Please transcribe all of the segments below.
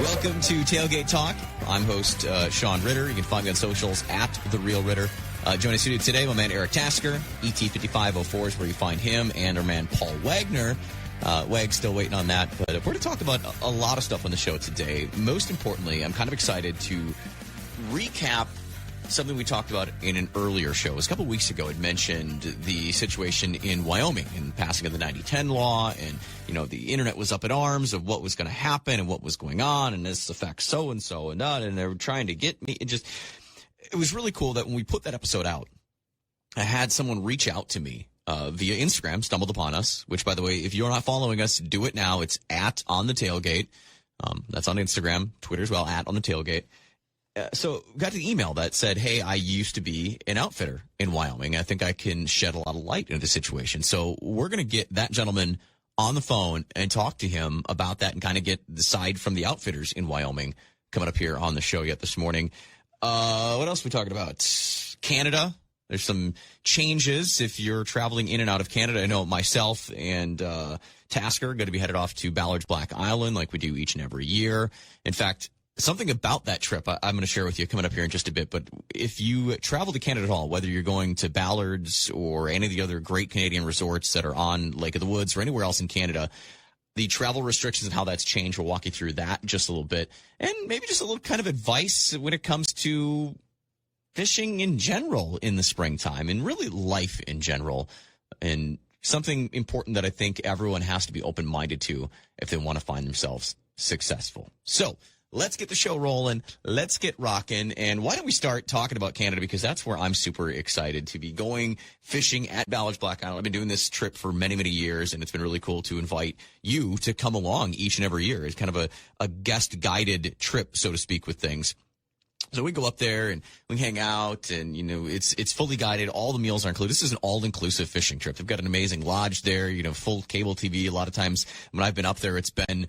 Welcome to Tailgate Talk. I'm host Sean Ritter. You can find me on socials at The Real Ritter. Joining us today, my man Eric Tasker. ET5504 is where you find him, and our man Paul Wagner. Wag's still waiting on that, but we're going to talk about a lot of stuff on the show today. Most importantly, I'm kind of excited to recap something we talked about in an earlier show. It was a couple weeks ago. It mentioned the situation in Wyoming and passing of the 90-10 law, and the internet was up in arms of what was going to happen and what was going on, and this affects so-and-so and that, and they were trying to get me. It was really cool that when we put that episode out, I had someone reach out to me via Instagram, stumbled upon us, which, by the way, if you're not following us, do it now. It's at On The Tailgate. That's on Instagram, Twitter as well, at On The Tailgate. So got the email that said, hey, I used to be an outfitter in Wyoming. I think I can shed a lot of light into the situation. So we're going to get that gentleman on the phone and talk to him about that and kind of get the side from the outfitters in Wyoming coming up here on the show yet this morning. What else are we talking about? Canada. There's some changes if you're traveling in and out of Canada. I know myself and Tasker are going to be headed off to Ballard's Black Island like we do each and every year. In fact, something about that trip I'm going to share with you coming up here in just a bit. But if you travel to Canada at all, whether you're going to Ballard's or any of the other great Canadian resorts that are on Lake of the Woods or anywhere else in Canada, the travel restrictions and how that's changed, we'll walk you through that just a little bit. And maybe just a little kind of advice when it comes to fishing in general in the springtime and really life in general. And something important that I think everyone has to be open-minded to if they want to find themselves successful. So let's get the show rolling. Let's get rocking. And why don't we start talking about Canada, because that's where I'm super excited to be going fishing at Ballard's Black Island. I've been doing this trip for many, many years, and it's been really cool to invite you to come along each and every year. It's kind of a guest-guided trip, so to speak, with things. So we go up there and we hang out, and it's fully guided. All the meals are included. This is an all-inclusive fishing trip. They've got an amazing lodge there, full cable TV. A lot of times when I've been up there, it's been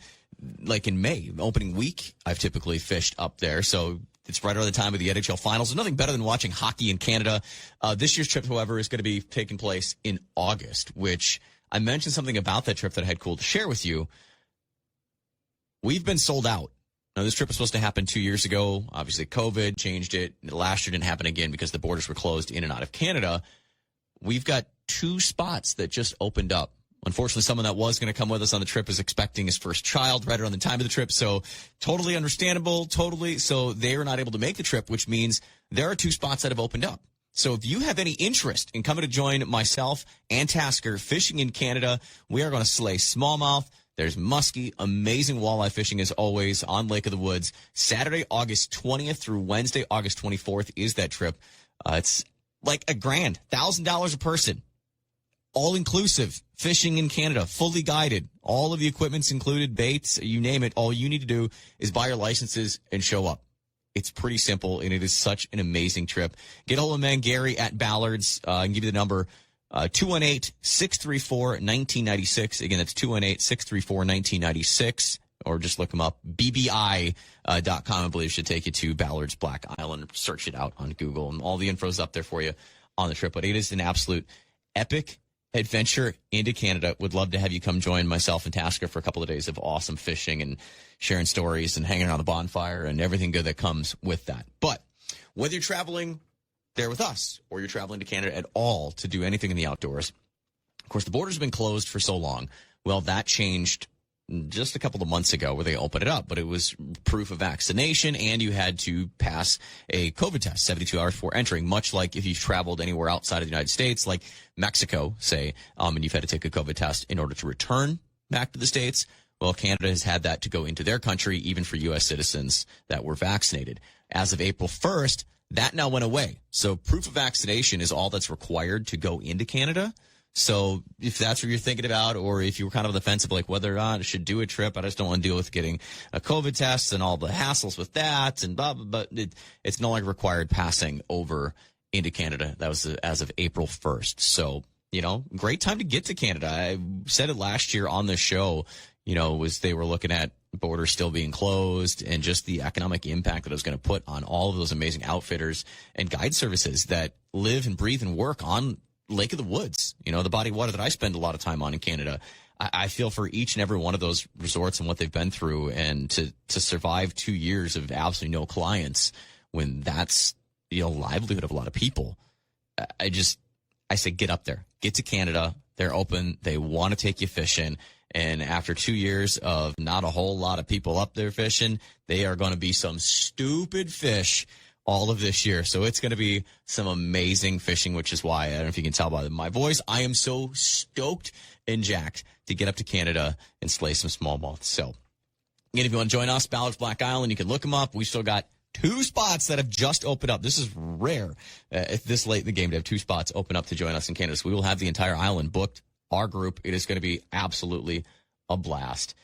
like in May, opening week, I've typically fished up there. So it's right around the time of the NHL finals. There's nothing better than watching hockey in Canada. This year's trip, however, is going to be taking place in August, which I mentioned something about that trip that I had cool to share with you. We've been sold out. Now, this trip was supposed to happen 2 years ago. Obviously, COVID changed it. Last year didn't happen again because the borders were closed in and out of Canada. We've got 2 spots that just opened up. Unfortunately, someone that was going to come with us on the trip is expecting his first child right around the time of the trip. So totally understandable, totally. So they are not able to make the trip, which means there are 2 spots that have opened up. So if you have any interest in coming to join myself and Tasker fishing in Canada, we are going to slay smallmouth. There's muskie, amazing walleye fishing as always on Lake of the Woods. Saturday, August 20th through Wednesday, August 24th is that trip. It's like $1,000, $1,000 a person. All-inclusive fishing in Canada, fully guided. All of the equipment's included, baits, you name it. All you need to do is buy your licenses and show up. It's pretty simple, and it is such an amazing trip. Get a hold of man Gary at Ballard's. I can give you the number, 218-634-1996. Again, that's 218-634-1996. Or just look them up, bbi.com. I believe should take you to Ballard's Black Island. Search it out on Google, and all the info's up there for you on the trip. But it is an absolute epic adventure into Canada. Would love to have you come join myself and Tasker for a couple of days of awesome fishing and sharing stories and hanging around the bonfire and everything good that comes with that. But whether you're traveling there with us or you're traveling to Canada at all to do anything in the outdoors, of course, the borders have been closed for so long. Well, that changed just a couple of months ago where they opened it up, but it was proof of vaccination, and you had to pass a COVID test 72 hours before entering, much like if you've traveled anywhere outside of the United States, like Mexico, say, and you've had to take a COVID test in order to return back to the States. Well, Canada has had that to go into their country, even for U.S. citizens that were vaccinated. As of April 1st, that now went away. So proof of vaccination is all that's required to go into Canada. So if that's what you're thinking about, or if you were kind of on the fence of like whether or not I should do a trip, I just don't want to deal with getting a COVID test and all the hassles with that and blah, blah, blah. It's no longer required passing over into Canada. That was as of April 1st. So, great time to get to Canada. I said it last year on the show, was they were looking at borders still being closed and just the economic impact that it was going to put on all of those amazing outfitters and guide services that live and breathe and work on Lake of the Woods, the body of water that I spend a lot of time on in Canada. I feel for each and every one of those resorts and what they've been through, and to survive 2 years of absolutely no clients when that's, livelihood of a lot of people. I say, get up there, get to Canada. They're open. They want to take you fishing. And after 2 years of not a whole lot of people up there fishing, they are going to be some stupid fish all of this year. So it's going to be some amazing fishing, which is why, I don't know if you can tell by my voice, I am so stoked and jacked to get up to Canada and slay some smallmouth. So again, if you want to join us, Ballard's Black Island, you can look them up. We've still got 2 spots that have just opened up. This is rare if this late in the game to have 2 spots open up to join us in Canada. So we will have the entire island booked. Our group, it is going to be absolutely a blast.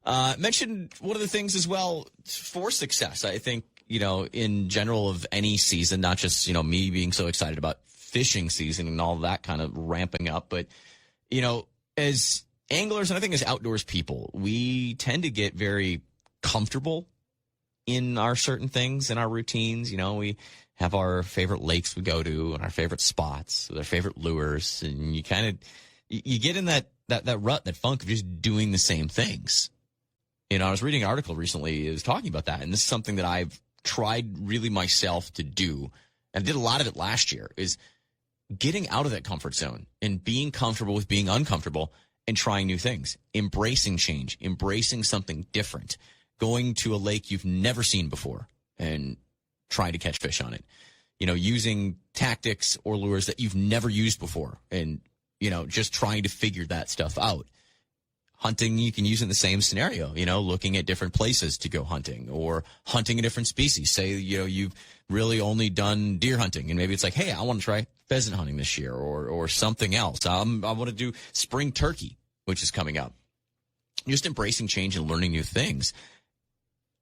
Mentioned one of the things as well for success, I think, in general of any season, not just, me being so excited about fishing season and all that kind of ramping up, but, as anglers and I think as outdoors people, we tend to get very comfortable in our certain things, in our routines. We have our favorite lakes we go to and our favorite spots with our favorite lures, and you get in that rut, that funk of just doing the same things. I was reading an article recently, it was talking about that, and this is something that I've tried really myself to do, and I did a lot of it last year, is getting out of that comfort zone and being comfortable with being uncomfortable and trying new things, embracing change, embracing something different, going to a lake you've never seen before and trying to catch fish on it, using tactics or lures that you've never used before and, just trying to figure that stuff out. Hunting, you can use in the same scenario, looking at different places to go hunting or hunting a different species. Say, you've really only done deer hunting and maybe it's like, hey, I want to try pheasant hunting this year or something else. I want to do spring turkey, which is coming up. Just embracing change and learning new things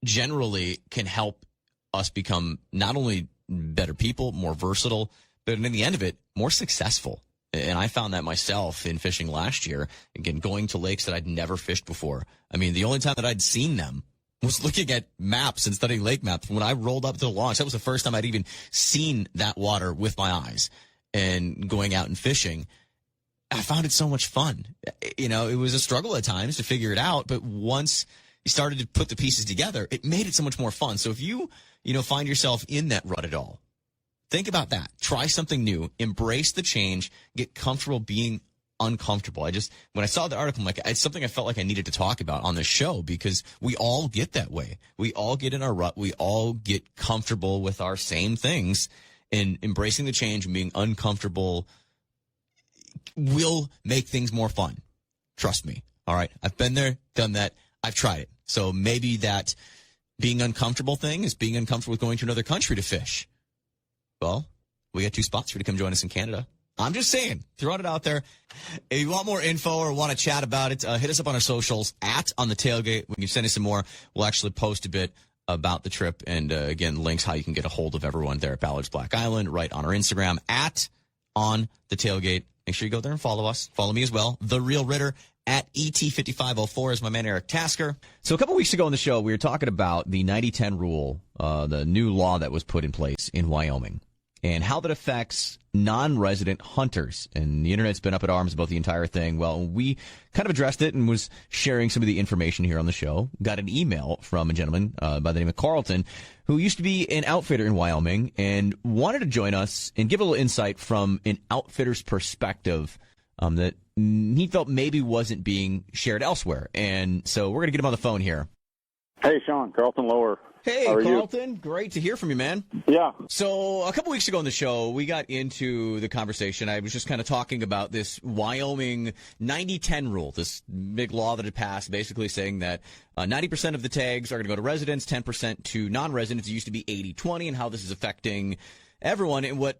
generally can help us become not only better people, more versatile, but in the end of it, more successful. And I found that myself in fishing last year, again, going to lakes that I'd never fished before. I mean, the only time that I'd seen them was looking at maps and studying lake maps. When I rolled up to the launch, that was the first time I'd even seen that water with my eyes and going out and fishing. I found it so much fun. It was a struggle at times to figure it out, but once you started to put the pieces together, it made it so much more fun. So if you find yourself in that rut at all, think about that. Try something new. Embrace the change. Get comfortable being uncomfortable. When I saw the article, I'm like, it's something I felt like I needed to talk about on the show because we all get that way. We all get in our rut. We all get comfortable with our same things, and embracing the change and being uncomfortable will make things more fun. Trust me. All right. I've been there, done that. I've tried it. So maybe that being uncomfortable thing is being uncomfortable with going to another country to fish. Well, we got 2 spots for you to come join us in Canada. I'm just saying, throwing it out there. If you want more info or want to chat about it, hit us up on our socials On the Tailgate. When you send us some more, we'll actually post a bit about the trip and, again, links how you can get a hold of everyone there at Ballard's Black Island, right on our Instagram, On the Tailgate. Make sure you go there and follow us. Follow me as well, The Real Ritter. At ET5504 is my man Eric Tasker. So a couple weeks ago on the show, we were talking about the 90-10 rule, the new law that was put in place in Wyoming, and how that affects non-resident hunters. And the internet's been up at arms about the entire thing. Well, we kind of addressed it and was sharing some of the information here on the show. Got an email from a gentleman by the name of Carlton, who used to be an outfitter in Wyoming and wanted to join us and give a little insight from an outfitter's perspective that he felt maybe wasn't being shared elsewhere. And so we're going to get him on the phone here. Hey, Sean, Carlton Lower. Hey, Carlton. Great to hear from you, man. Yeah. So a couple weeks ago on the show, we got into the conversation. I was just kind of talking about this Wyoming 90-10 rule, this big law that had passed, basically saying that 90% of the tags are going to go to residents, 10% to non-residents. It used to be 80-20, and how this is affecting everyone. And what,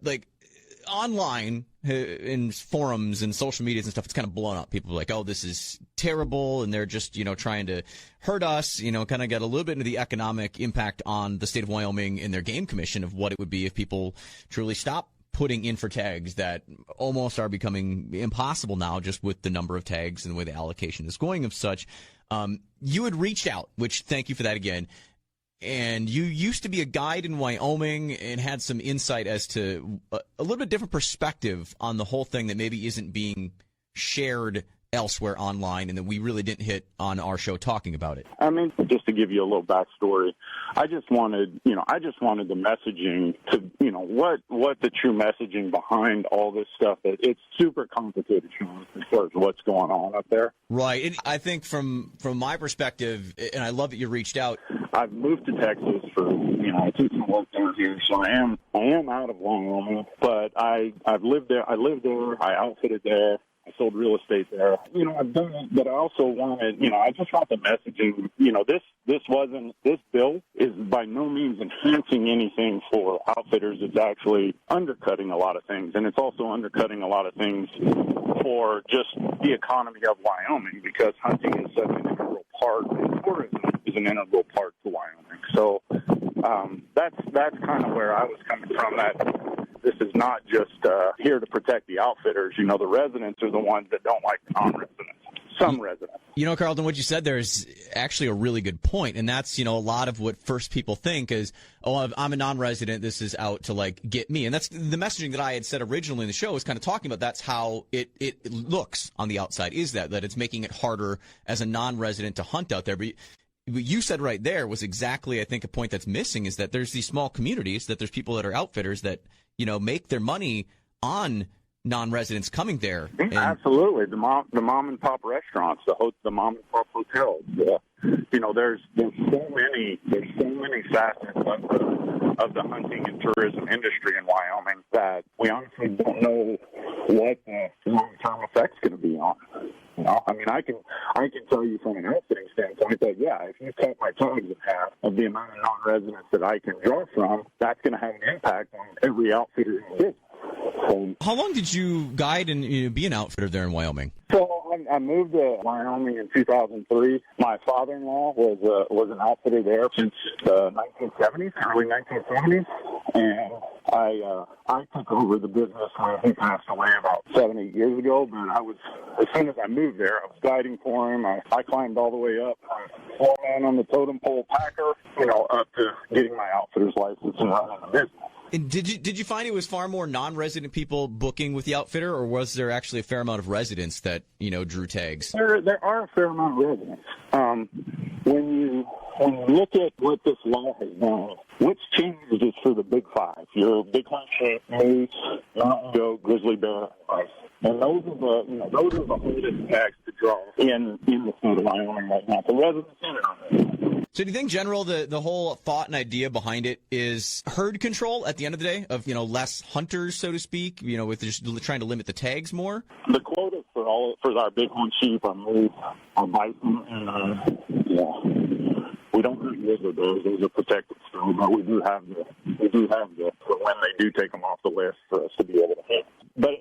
online in forums and social medias and stuff, it's kind of blown up. People are like, oh, this is terrible, and they're just, trying to hurt us, kind of get a little bit into the economic impact on the state of Wyoming and their game commission of what it would be if people truly stop putting in for tags that almost are becoming impossible now just with the number of tags and the way the allocation is going of such. You had reached out, which thank you for that again. And you used to be a guide in Wyoming and had some insight as to a little bit different perspective on the whole thing that maybe isn't being shared elsewhere online and that we really didn't hit on our show talking about it? I mean, just to give you a little backstory, I just wanted the messaging to, what the true messaging behind all this stuff. It's super complicated, Sean, as far as what's going on up there. Right. And I think from my perspective, and I love that you reached out. I've moved to Texas for, I took some work down here, so I am out of Wyoming, but I've lived there. I lived there. I outfitted there. I sold real estate there. I've done it, but I also wanted, I just want the messaging. This bill is by no means enhancing anything for outfitters. It's actually undercutting a lot of things, and it's also undercutting a lot of things for just the economy of Wyoming, because hunting is such an integral part, and tourism is an integral part to Wyoming. So that's kind of where I was coming from, that this is not just here to protect the outfitters. The residents are the ones that don't like the non-residents. Some residents. Carlton, what you said there is actually a really good point, and that's, a lot of what first people think is, oh, I'm a non-resident, this is out to, get me. And that's the messaging that I had said originally in the show, is kind of talking about that's how it looks on the outside, is that it's making it harder as a non-resident to hunt out there. But what you said right there was exactly, I think, a point that's missing, is that there's these small communities, that there's people that are outfitters that, make their money on non-residents coming there. Absolutely. The mom and pop restaurants, the mom and pop hotels. There's so many facets of the hunting and tourism industry in Wyoming that we honestly don't know what the long-term effect's going to be on. I can tell you from an outfitting standpoint that, if you cut my tags in half of the amount of non-residents that I can draw from, that's going to have an impact on every outfitter in the business. How long did you guide and be an outfitter there in Wyoming? So I moved to Wyoming in 2003. My father-in-law was an outfitter there since the 1970s, early 1970s, and I took over the business when he passed away about 7-8 years ago. But as soon as I moved there, I was guiding for him. I climbed all the way up, foreman on the totem pole packer, up to getting my outfitter's license and running the business. And did you find it was far more non-resident people booking with the outfitter, or was there actually a fair amount of residents that drew tags? There are a fair amount of residents. When you look at what this law has done, what's changed is for the big five: your bighorn sheep, moose, mountain goat, grizzly bear, ice. And those are the hardest tags to draw in the state of Wyoming right now. The residents in it. So do you think, General, the whole thought and idea behind it is herd control at the end of the day, of, less hunters, so to speak, with just trying to limit the tags more? The quota for our bighorn sheep, our moose, our bison, and we don't hunt grizzly bears. Those are protected still, but we do have the for when they do take them off the list for us to be able to hunt. But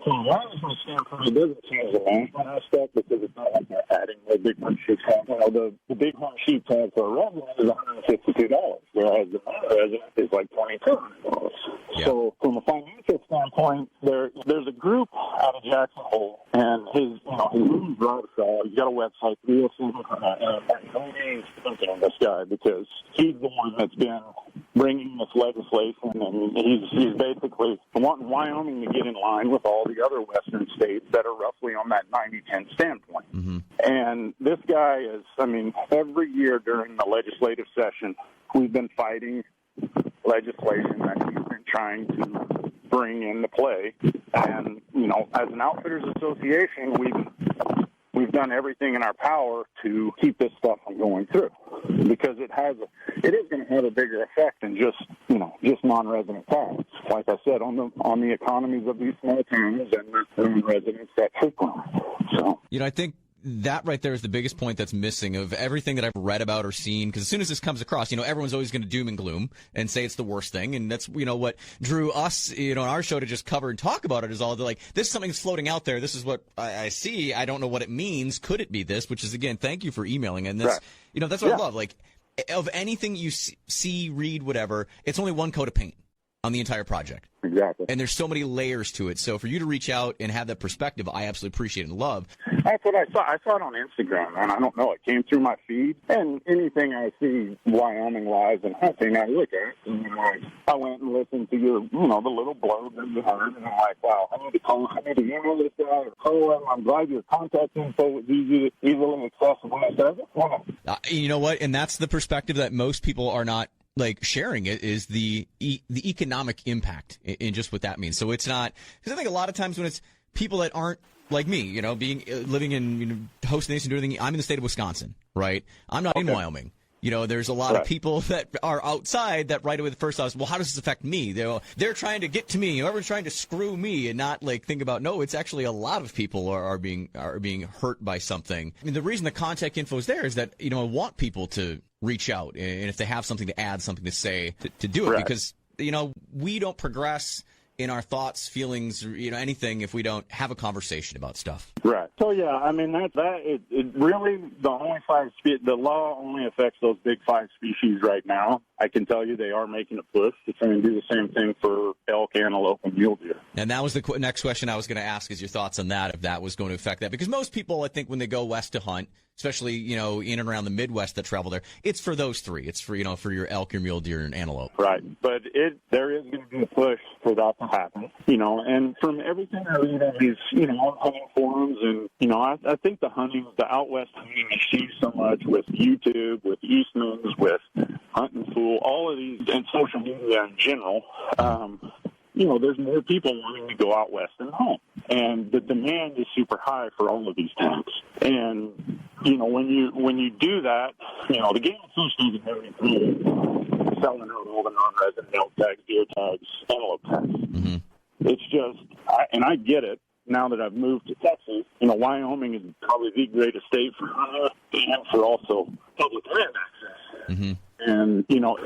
from a management standpoint, it doesn't change the management aspect, because it's not like they're adding the bighorn sheep tag. The bighorn sheep tag for a resident is $152, whereas the non-resident is like $2,200. Yeah. So from a financial standpoint, there's a group out of Jackson Hole, and his name is Rob Shaw. He's got a website, 307, and thinking of this guy, because he's the one that's been bringing this legislation, and he's basically wanting Wyoming to get in line with all the other western states that are roughly on that 90-10 standpoint. Mm-hmm. And this guy every year during the legislative session, we've been fighting legislation that he's been trying to bring into play. And, as an Outfitters Association, we've done everything in our power to keep this stuff from going through, because it is going to have a bigger effect than just non-resident tags. Like I said, on the economies of these small towns and the residents that frequent. So, I think that right there is the biggest point that's missing of everything that I've read about or seen, because as soon as this comes across, everyone's always going to doom and gloom and say it's the worst thing, and that's what drew us in our show to just cover and talk about it, is all like, this is something that's floating out there, this is what I see, I don't know what it means, could it be this? Which is, again, thank you for emailing, and that's that's what I love, like, of anything you see, read, whatever, it's only one coat of paint. on the entire project. Exactly. And there's so many layers to it. So for you to reach out and have that perspective, I absolutely appreciate and love. That's what I saw. I saw it on Instagram, and I don't know. It came through my feed, and anything I see Wyoming lives and hunting, I look at. And I went and listened to your, the little blurb that you heard, and I'm like, wow, I need to call. I need to email this guy or call him. I'm glad your contact info is easily accessible. I said, I just want to. You know what? And that's the perspective that most people are not sharing it, is the economic impact in just what that means. So it's not, because I think a lot of times when it's people that aren't like me, living in, hosting this and doing everything, I'm in the state of Wisconsin, right? I'm not in Wyoming. There's a lot of people that are outside that right away the first thought is, well, how does this affect me? They're trying to get to me. Whoever's trying to screw me, and not think about, no, it's actually a lot of people are being hurt by something. I mean, the reason the contact info is there is that, I want people to reach out, and if they have something to add, something to say, to do it, because, we don't progress in our thoughts, feelings, or, anything if we don't have a conversation about stuff. Right. So, yeah, I mean, it really, the law only affects those big 5 species right now. I can tell you they are making a push to try and do the same thing for elk, antelope, and mule deer. And that was the next question I was going to ask, is your thoughts on that, if that was going to affect that. Because most people, I think, when they go west to hunt, especially, in and around the Midwest that travel there, it's for those 3. It's for, for your elk, your mule deer, and antelope. Right. But there is going to be a push for that to happen, and from everything I read on these, hunting forums, and, I think the out west hunting has changed so much with YouTube, with Eastman's, with Hunt and Fool, all of these, and social media in general. There's more people wanting to go out west and hunt, and the demand is super high for all of these tags. And when you do that, the Game and Fish doesn't have any problem selling out all the non-resident elk tags, deer tags, antelope tags. Mm-hmm. It's just, I get it. Now that I've moved to Texas, Wyoming is probably the greatest state for hunting and for also public land access. Mm-hmm. And,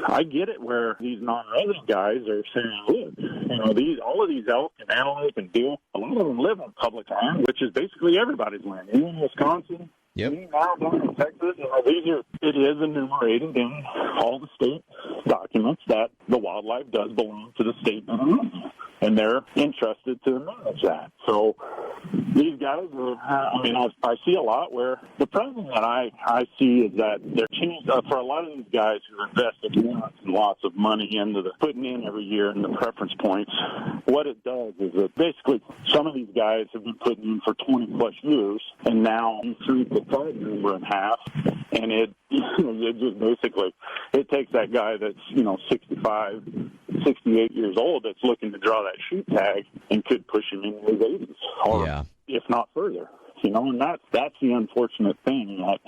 I get it where these non-resident guys are saying, look, all of these elk and antelope and deer, a lot of them live on public land, which is basically everybody's land. You in Wisconsin, you now down in Texas, it is enumerated in all the state documents that the wildlife does belong to the state, and they're interested to manage that. So these guys I see a lot where the problem that I see is that they're changed for a lot of these guys who are invested lots and lots of money into putting in every year in the preference points. What it does is that basically some of these guys have been putting in for 20 plus years, and now you shrink the tag number in half, and it just basically it takes that guy that's 65, 68 years old that's looking to draw that shoot tag and could push him into his 80s, or if not further. And that's the unfortunate thing that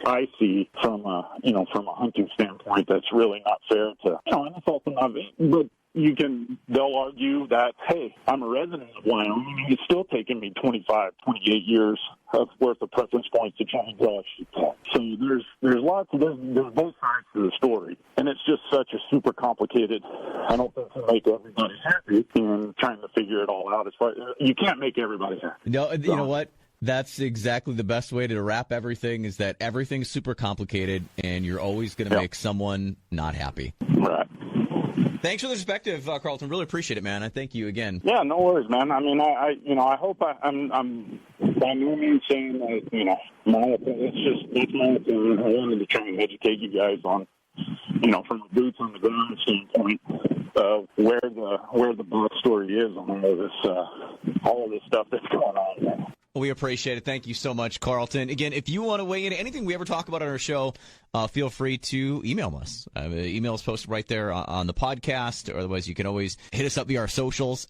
I see from a hunting standpoint. That's really not fair to, and it's also not, but they'll argue that, hey, I'm a resident of Wyoming, and it's still taking me 25, 28 years worth of preference points to try and draw a shoot tag. So there's both sides to the story, and it's just such a super complicated, I don't think to make everybody happy in trying to figure it all out. You can't make everybody happy. No, you know what? That's exactly the best way to wrap everything, is that everything's super complicated, and you're always going to make someone not happy. Right. Thanks for the perspective, Carlton. Really appreciate it, man. I thank you again. Yeah, no worries, man. I mean, I hope I'm by no means saying that, my opinion. It's my opinion. I wanted to try and educate you guys on, from a boots on the ground standpoint, where the backstory is on all of this stuff that's going on now. We appreciate it. Thank you so much, Carlton. Again, if you want to weigh in anything we ever talk about on our show, feel free to email us. The email is posted right there on the podcast, or otherwise you can always hit us up via our socials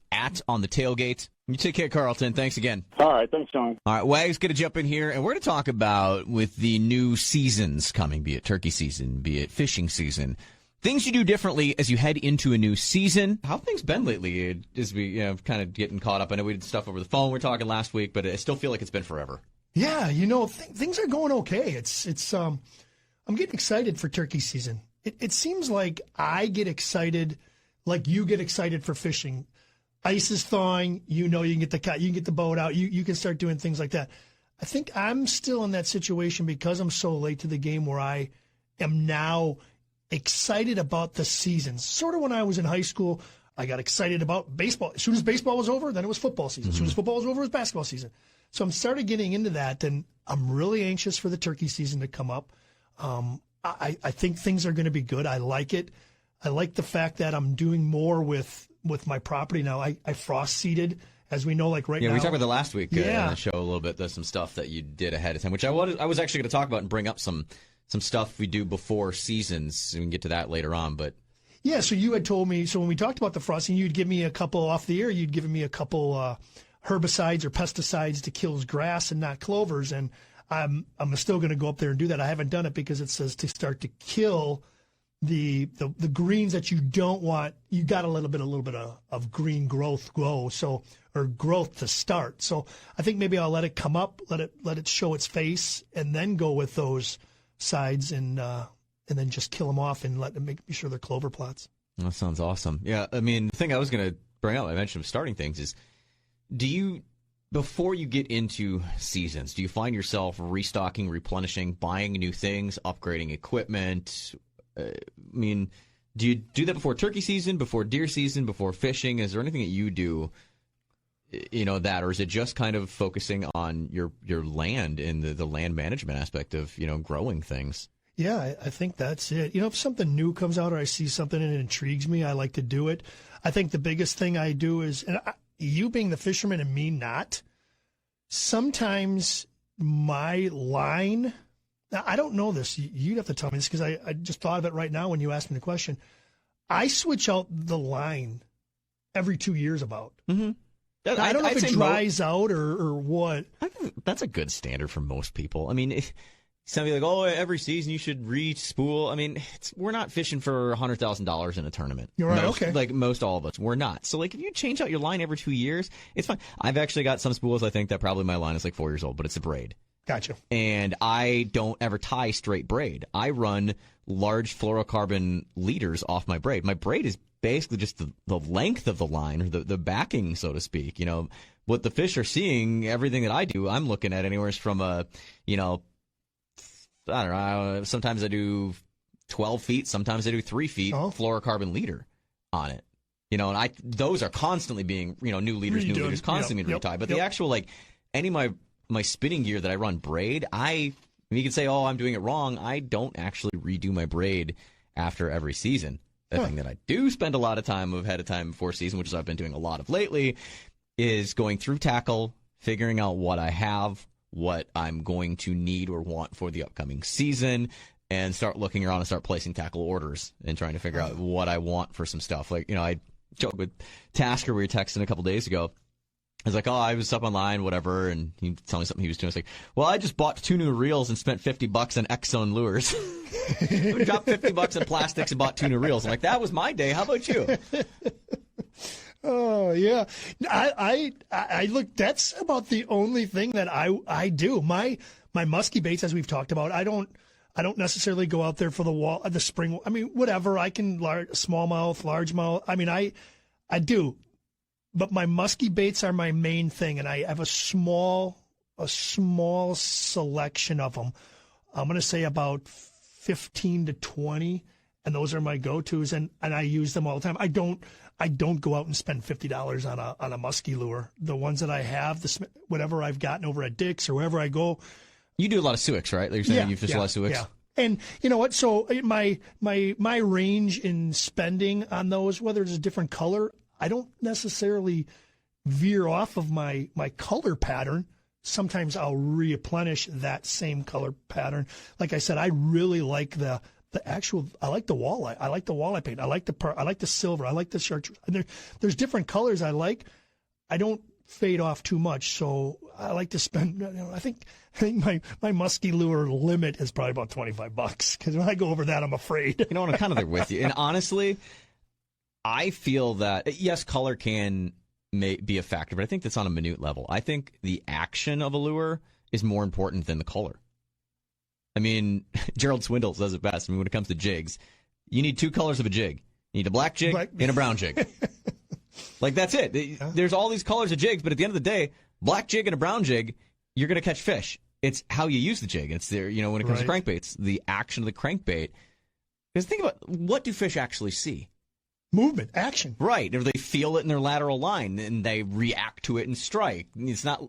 @On the Tailgate. You take care, Carlton. Thanks again. All right. Thanks, John. All right. Wag's going to jump in here, and we're going to talk about with the new seasons coming, be it turkey season, be it fishing season, things you do differently as you head into a new season. How have things been lately? As we kind of getting caught up. I know we did stuff over the phone. We were talking last week, but I still feel like it's been forever. Yeah, things are going okay. It's I'm getting excited for turkey season. It seems like I get excited, like you get excited for fishing. Ice is thawing. You can get the boat out. You can start doing things like that. I think I'm still in that situation because I'm so late to the game, where I am now excited about the seasons. Sort of when I was in high school, I got excited about baseball. As soon as baseball was over, then it was football season. As soon as football was over, it was basketball season. So I'm started getting into that, and I'm really anxious for the turkey season to come up. I think things are going to be good. I like it. I like the fact that I'm doing more with my property now. I frost seeded, as we know, like right now. Yeah, we talked about that last week on Yeah. the show a little bit. There's some stuff that you did ahead of time, which I was actually going to talk about and bring up some stuff we do before seasons. We can get to that later on, but. Yeah, so you had told me, so when we talked about the frosting, you'd give me a couple off the air, you'd given me a couple herbicides or pesticides to kill grass and not clovers, and I'm still going to go up there and do that. I haven't done it because it says to start to kill the greens that you don't want. You got a little bit of green growth growth to start. So I think maybe I'll let it come up, let it show its face, and then go with those sides and then just kill them off and make sure they're clover plots. That sounds awesome. Yeah, I mean, the thing I was going to bring up, I mentioned starting things, is before you get into seasons, do you find yourself restocking, replenishing, buying new things, upgrading equipment? I mean, do you do that before turkey season, before deer season, before fishing? Is there anything that you do, or is it just kind of focusing on your land and the land management aspect of, growing things? Yeah, I think that's it. If something new comes out or I see something and it intrigues me, I like to do it. I think the biggest thing I do is, you being the fisherman and me not, sometimes my line, now I don't know this, you'd have to tell me this because I just thought of it right now when you asked me the question. I switch out the line every 2 years about. Mm-hmm. I don't know if it dries out or what. I think that's a good standard for most people. I mean, somebody like, every season you should re-spool. I mean, we're not fishing for $100,000 in a tournament. You're right, okay. Like most all of us, we're not. So, if you change out your line every 2 years, it's fine. I've actually got some spools, I think, that probably my line is like 4 years old, but it's a braid. Gotcha. And I don't ever tie straight braid. I run large fluorocarbon leaders off my braid. My braid is basically just the length of the line, or the backing, so to speak. What the fish are seeing, everything that I do, I'm looking at anywhere from I don't know. Sometimes I do 12 feet. Sometimes I do 3 feet fluorocarbon leader on it. And those are constantly being, new leaders constantly being retied. But the actual, any of my spinning gear that I run braid, you can say, I'm doing it wrong. I don't actually redo my braid after every season. The thing that I do spend a lot of time ahead of time before season, which is I've been doing a lot of lately, is going through tackle, figuring out what I have, what I'm going to need or want for the upcoming season, and start looking around and start placing tackle orders and trying to figure out what I want for some stuff. I joked with Tasker, we were texting a couple days ago. I was like, I was up online, whatever, and he told me something he was doing. I was like, I just bought 2 new reels and spent $50 on X-Zone lures. I dropped $50 in plastics and bought 2 new reels. I'm like, that was my day. How about you? Oh yeah, I look. That's about the only thing that I do. My musky baits, as we've talked about, I don't necessarily go out there for the spring. I mean, whatever. I can smallmouth, largemouth. I mean, I do, but my musky baits are my main thing, and I have a small selection of them. I'm going to say about 15 to 20, and those are my go-tos, and I use them all the time. I don't go out and spend $50 on a musky lure. The ones that I have, whatever I've gotten over at Dick's or wherever I go. You do a lot of Suics, right? You're saying you fish a lot of Suics? Yeah. And you know what? So my range in spending on those, whether it's a different color, I don't necessarily veer off of my color pattern. Sometimes I'll replenish that same color pattern. Like I said, I really like I like the walleye. I like the walleye paint. I like the silver. I like the chartreuse. There's different colors I like. I don't fade off too much, so I like to spend. I think my musky lure limit is probably about $25 because when I go over that, I'm afraid. I'm kind of there with you. And honestly, I feel that yes, color may be a factor, but I think that's on a minute level. I think the action of a lure is more important than the color. I mean, Gerald Swindle says it best. I mean, when it comes to jigs, you need 2 colors of a jig. You need a black jig and a brown jig. That's it. There's all these colors of jigs, but at the end of the day, black jig and a brown jig, you're going to catch fish. It's how you use the jig. It's there, when it comes to crankbaits, the action of the crankbait. Because think about, what do fish actually see? movement, action. Right. Or they feel it in their lateral line and they react to it and strike. It's not,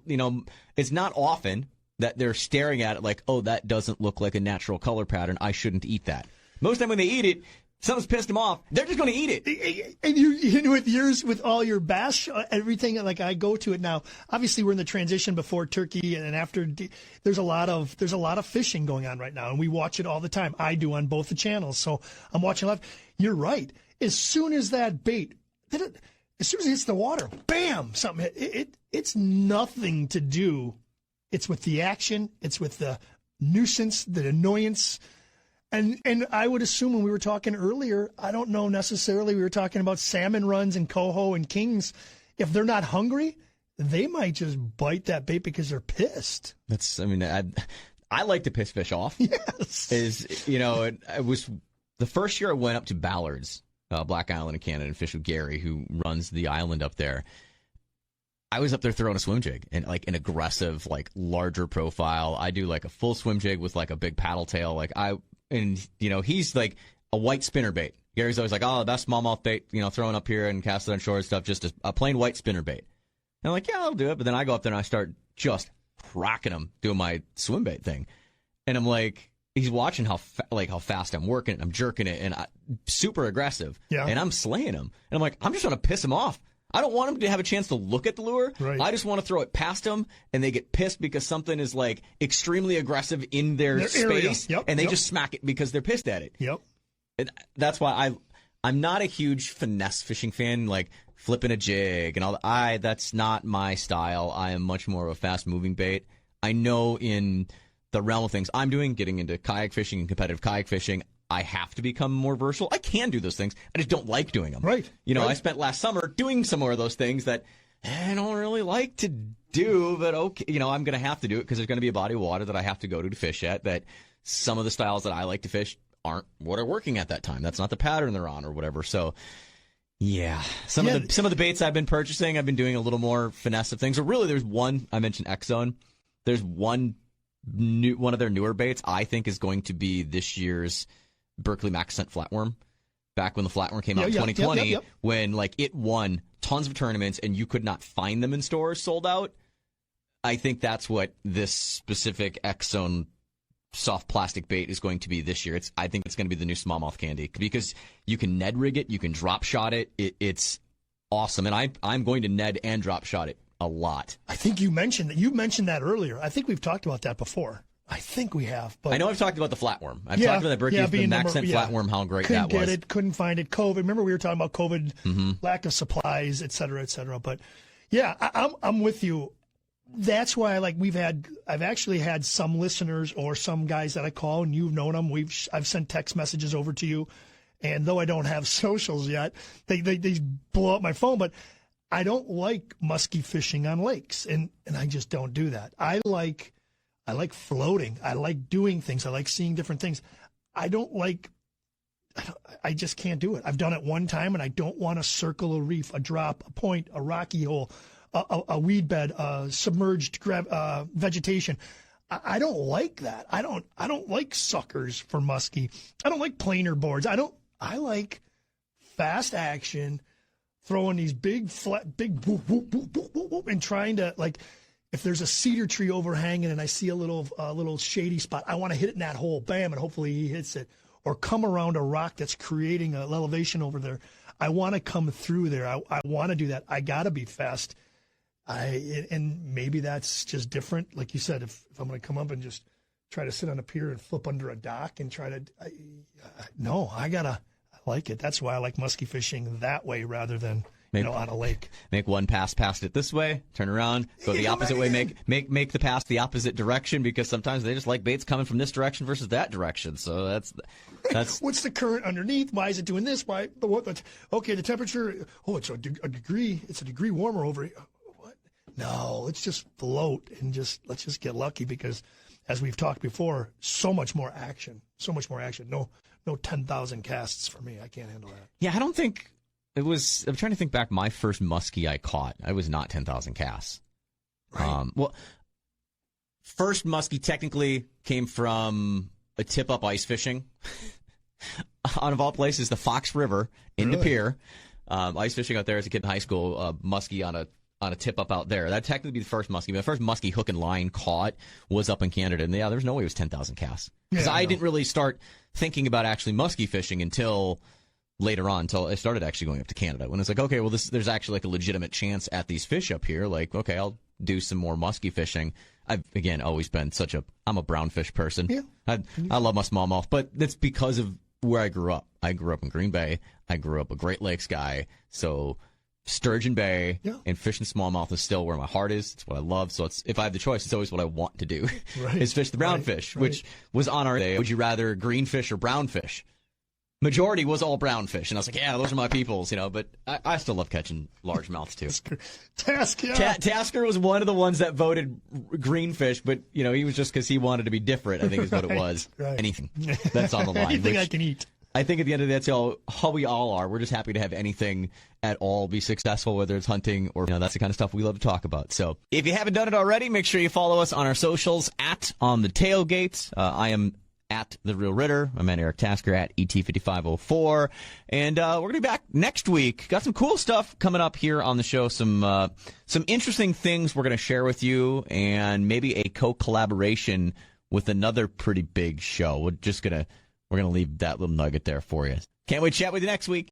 it's not often that they're staring at it like, oh, that doesn't look like a natural color pattern. I shouldn't eat that. Most of the time when they eat it, something's pissed them off. They're just going to eat it. And with all your bass, everything, like I go to it now. Obviously, we're in the transition before turkey and after. There's a lot of fishing going on right now, and we watch it all the time. I do on both the channels, so I'm watching live. You're right. As soon as that bait, as soon as it hits the water, bam, something. It's nothing to do. It's with the action. It's with the nuisance, the annoyance. And I would assume when we were talking earlier, I don't know necessarily, we were talking about salmon runs and coho and kings. If they're not hungry, they might just bite that bait because they're pissed. I like to piss fish off. Yes. It was the first year I went up to Ballard's, Black Island in Canada, and fished with Gary, who runs the island up there. I was up there throwing a swim jig and like an aggressive, like larger profile. I do like a full swim jig with like a big paddle tail. He's like a white spinner bait. Gary's always like, oh, the best smallmouth bait, throwing up here and casting on shore and stuff, just a plain white spinner bait. And I'm like, yeah, I'll do it. But then I go up there and I start just cracking him doing my swim bait thing. And I'm like, he's watching how fast I'm working it. I'm jerking it and super aggressive. Yeah. And I'm slaying him. And I'm like, I'm just trying to piss him off. I don't want him to have a chance to look at the lure. Right. I just want to throw it past them, and they get pissed because something is like extremely aggressive in their space, and they just smack it because they're pissed at it. Yep. And that's why I'm not a huge finesse fishing fan, like flipping a jig and all that. That's not my style. I am much more of a fast moving bait. I know in the realm of things I'm doing, getting into kayak fishing and competitive kayak fishing, I have to become more versatile. I can do those things. I just don't like doing them. Right. I spent last summer doing some more of those things that I don't really like to do, but okay, I'm going to have to do it because there's going to be a body of water that I have to go to fish at that some of the styles that I like to fish aren't what are working at that time. That's not the pattern they're on or whatever. So, yeah. Some of the baits I've been purchasing, I've been doing a little more finesse of things. Or really, there's one, I mentioned X-Zone. There's one of their newer baits I think is going to be this year's Berkeley Max Scent Flatworm, back when the flatworm came out in 2020, when it won tons of tournaments and you could not find them in stores, sold out. I think that's what this specific X-Zone soft plastic bait is going to be this year. I think it's going to be the new smallmouth candy because you can Ned rig it, you can drop shot it. It's awesome, and I'm going to Ned and drop shot it a lot. I think you mentioned that earlier. I think we've talked about that before. I think we have. But I know I've talked about the flatworm. I've talked about the Berkey Max Scent Flatworm, how great that was. Couldn't get it, couldn't find it. COVID. Remember we were talking about COVID, lack of supplies, et cetera, et cetera. But yeah, I'm with you. That's why I've actually had some listeners or some guys that I call, and you've known them. I've sent text messages over to you, and though I don't have socials yet, they blow up my phone. But I don't like musky fishing on lakes, and I just don't do that. I like floating. I like doing things. I like seeing different things. I just can't do it. I've done it one time, and I don't want to circle a reef, a drop, a point, a rocky hole, a weed bed, submerged vegetation. I don't like that. I don't like suckers for muskie. I don't like planer boards. I like fast action, throwing these big whoop, whoop, whoop, whoop, whoop, whoop, and trying to if there's a cedar tree overhanging and I see a little shady spot, I want to hit it in that hole, bam, and hopefully he hits it. Or come around a rock that's creating an elevation over there. I want to come through there. I want to do that. I got to be fast. And maybe that's just different. Like you said, if I'm going to come up and just try to sit on a pier and flip under a dock and try to, I like it. That's why I like musky fishing that way rather than on a lake. Make one pass past it this way, turn around, go the opposite way, make the pass the opposite direction because sometimes they just like baits coming from this direction versus that direction. So that's what's the current underneath? Why is it doing this? Why okay, the temperature, it's a degree, it's a degree warmer over here. What? No, let's just float and let's just get lucky because as we've talked before, so much more action. No 10,000 casts for me. I can't handle that. Yeah, I don't think it was. I'm trying to think back. My first muskie I caught, I was not 10,000 casts. Right. First muskie technically came from a tip-up ice fishing. on, of all places, the Fox River in Really? De Pere. Ice fishing out there as a kid in high school, muskie on a tip up out there. That'd technically be the first muskie. The first muskie hook and line caught was up in Canada. And yeah, there's no way it was 10,000 casts. Because I didn't really start thinking about actually muskie fishing until later on, until I started actually going up to Canada. When it's like, okay, well, there's actually like a legitimate chance at these fish up here. Like, okay, I'll do some more muskie fishing. I've, again, always been I'm a brown fish person. Yeah. I love my smallmouth, but that's because of where I grew up. I grew up in Green Bay. I grew up a Great Lakes guy. So Sturgeon Bay and fishing smallmouth is still where my heart is. It's what I love. So if I have the choice, it's always what I want to do is fish the brown fish, which was on our day. Would you rather green fish or brown fish? Majority was all brown fish. And I was like, yeah, those are my peoples, but I still love catching largemouths too. Tasker was one of the ones that voted green fish, but, he was just because he wanted to be different, I think is what it was. Anything that's on the line. Anything I can eat. I think at the end of the day, that's how we all are. We're just happy to have anything at all be successful, whether it's hunting or, that's the kind of stuff we love to talk about. So if you haven't done it already, make sure you follow us on our socials @On the Tailgate. I am at The Real Ritter. My man Eric Tasker at ET5504. And we're going to be back next week. Got some cool stuff coming up here on the show. Some interesting things we're going to share with you, and maybe a co-collaboration with another pretty big show. We're going to leave that little nugget there for you. Can't wait to chat with you next week.